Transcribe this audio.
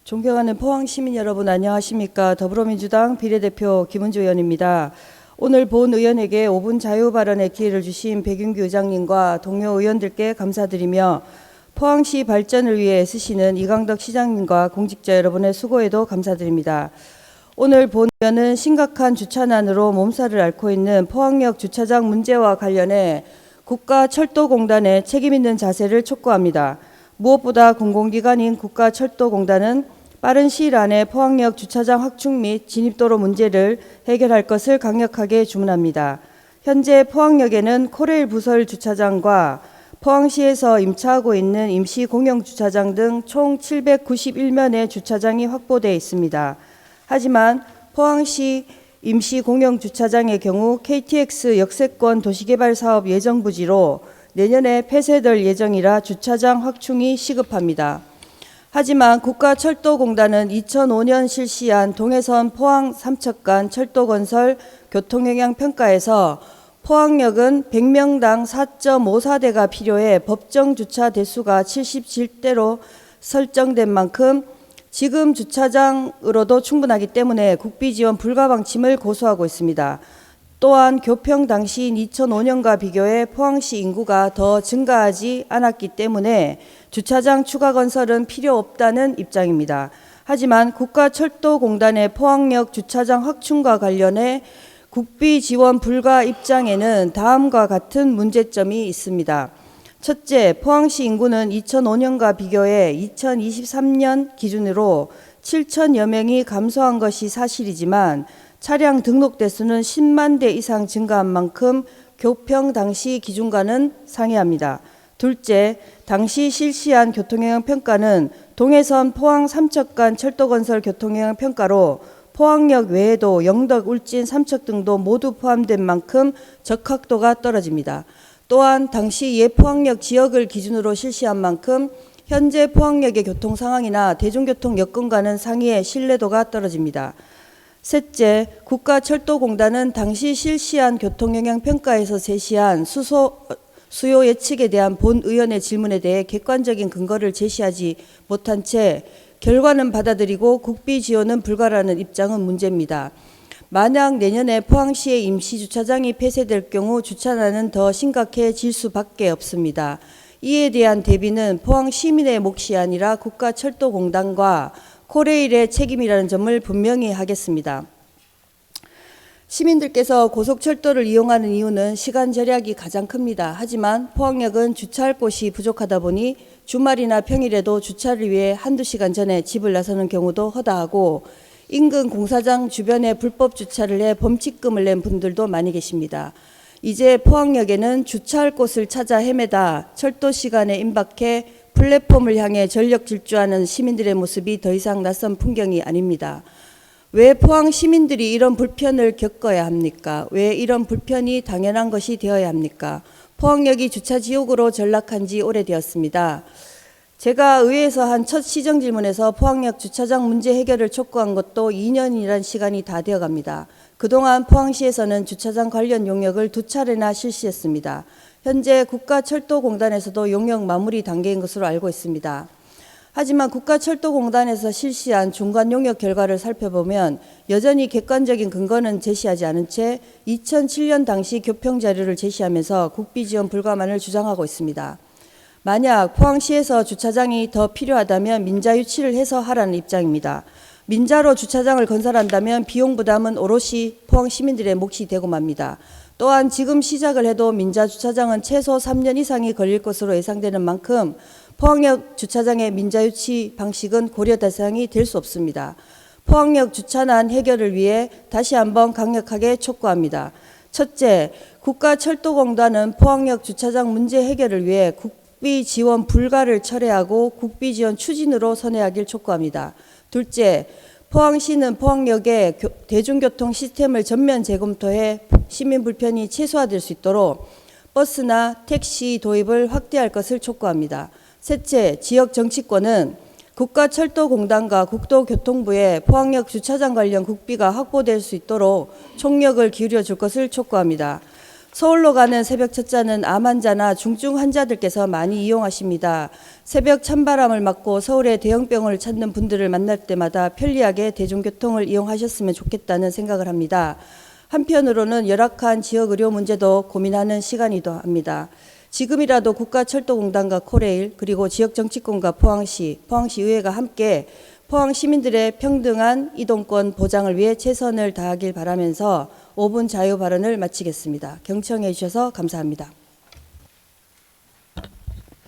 존경하는 포항 시민 여러분 안녕하십니까. 더불어민주당 비례대표 김은주 의원입니다. 오늘 본 의원에게 5분 자유 발언의 기회를 주신 백윤규 의장님과 동료 의원들께 감사드리며 포항시 발전을 위해 애쓰시는 이강덕 시장님과 공직자 여러분의 수고에도 감사드립니다. 오늘 본 의원은 심각한 주차난으로 몸살을 앓고 있는 포항역 주차장 문제와 관련해 국가철도공단의 책임있는 자세를 촉구합니다. 무엇보다 공공기관인 국가철도공단은 빠른 시일 안에 포항역 주차장 확충 및 진입도로 문제를 해결할 것을 강력하게 주문합니다. 현재 포항역에는 코레일 부설 주차장과 포항시에서 임차하고 있는 임시 공영 주차장 등 총 791면의 주차장이 확보되어 있습니다. 하지만 포항시 임시 공영 주차장의 경우 KTX 역세권 도시개발 사업 예정 부지로 내년에 폐쇄될 예정이라 주차장 확충이 시급합니다. 하지만 국가철도공단은 2005년 실시한 동해선 포항 삼척간 철도건설 교통영향평가에서 포항역은 100명당 4.54대가 필요해 법정 주차 대수가 77대로 설정된 만큼 지금 주차장으로도 충분하기 때문에 국비 지원 불가 방침을 고수하고 있습니다. 또한 교평 당시인 2005년과 비교해 포항시 인구가 더 증가하지 않았기 때문에 주차장 추가 건설은 필요 없다는 입장입니다. 하지만 국가철도공단의 포항역 주차장 확충과 관련해 국비 지원 불가 입장에는 다음과 같은 문제점이 있습니다. 첫째, 포항시 인구는 2005년과 비교해 2023년 기준으로 7천여 명이 감소한 것이 사실이지만 차량 등록 대수는 10만 대 이상 증가한 만큼 교평 당시 기준과는 상이합니다. 둘째, 당시 실시한 교통영향평가는 동해선 포항 삼척간 철도건설 교통영향평가로 포항역 외에도 영덕, 울진, 삼척 등도 모두 포함된 만큼 적합도가 떨어집니다. 또한 당시 예포항역 지역을 기준으로 실시한 만큼 현재 포항역의 교통 상황이나 대중교통 여건과는 상이해 신뢰도가 떨어집니다. 셋째, 국가철도공단은 당시 실시한 교통영향평가에서 제시한 수요 예측에 대한 본 의원의 질문에 대해 객관적인 근거를 제시하지 못한 채 결과는 받아들이고 국비 지원은 불가라는 입장은 문제입니다. 만약 내년에 포항시의 임시주차장이 폐쇄될 경우 주차난은 더 심각해질 수밖에 없습니다. 이에 대한 대비는 포항 시민의 몫이 아니라 국가철도공단과 코레일의 책임이라는 점을 분명히 하겠습니다. 시민들께서 고속철도를 이용하는 이유는 시간 절약이 가장 큽니다. 하지만 포항역은 주차할 곳이 부족하다 보니 주말이나 평일에도 주차를 위해 한두 시간 전에 집을 나서는 경우도 허다하고 인근 공사장 주변에 불법 주차를 해 범칙금을 낸 분들도 많이 계십니다. 이제 포항역에는 주차할 곳을 찾아 헤매다 철도 시간에 임박해 플랫폼을 향해 전력 질주하는 시민들의 모습이 더 이상 낯선 풍경이 아닙니다. 왜 포항 시민들이 이런 불편을 겪어야 합니까? 왜 이런 불편이 당연한 것이 되어야 합니까? 포항역이 주차 지옥으로 전락한 지 오래되었습니다. 제가 의회에서 한 첫 시정 질문에서 포항역 주차장 문제 해결을 촉구한 것도 2년이란 시간이 다 되어갑니다. 그동안 포항시에서는 주차장 관련 용역을 2차례나 실시했습니다. 현재 국가철도공단에서도 용역 마무리 단계인 것으로 알고 있습니다. 하지만 국가철도공단에서 실시한 중간 용역 결과를 살펴보면 여전히 객관적인 근거는 제시하지 않은 채 2007년 당시 교평 자료를 제시하면서 국비 지원 불가만을 주장하고 있습니다. 만약 포항시에서 주차장이 더 필요하다면 민자 유치를 해서 하라는 입장입니다. 민자로 주차장을 건설한다면 비용 부담은 오롯이 포항 시민들의 몫이 되고 맙니다. 또한 지금 시작을 해도 민자 주차장은 최소 3년 이상이 걸릴 것으로 예상되는 만큼 포항역 주차장의 민자 유치 방식은 고려 대상이 될 수 없습니다. 포항역 주차난 해결을 위해 다시 한번 강력하게 촉구합니다. 첫째, 국가철도공단은 포항역 주차장 문제 해결을 위해 국비 지원 불가를 철회하고 국비 지원 추진으로 선회하길 촉구합니다. 둘째, 포항시는 포항역의 대중교통 시스템을 전면 재검토해 시민 불편이 최소화될 수 있도록 버스나 택시 도입을 확대할 것을 촉구합니다. 셋째, 지역 정치권은 국가철도공단과 국도교통부에 포항역 주차장 관련 국비가 확보될 수 있도록 총력을 기울여 줄 것을 촉구합니다. 서울로 가는 새벽 첫자는 암 환자나 중증 환자들께서 많이 이용하십니다. 새벽 찬바람을 맞고 서울의 대형병을 찾는 분들을 만날 때마다 편리하게 대중교통을 이용하셨으면 좋겠다는 생각을 합니다. 한편으로는 열악한 지역 의료 문제도 고민하는 시간이기도 합니다. 지금이라도 국가철도공단과 코레일 그리고 지역정치권과 포항시의회가 함께 포항 시민들의 평등한 이동권 보장을 위해 최선을 다하길 바라면서 5분 자유 발언을 마치겠습니다. 경청해 주셔서 감사합니다.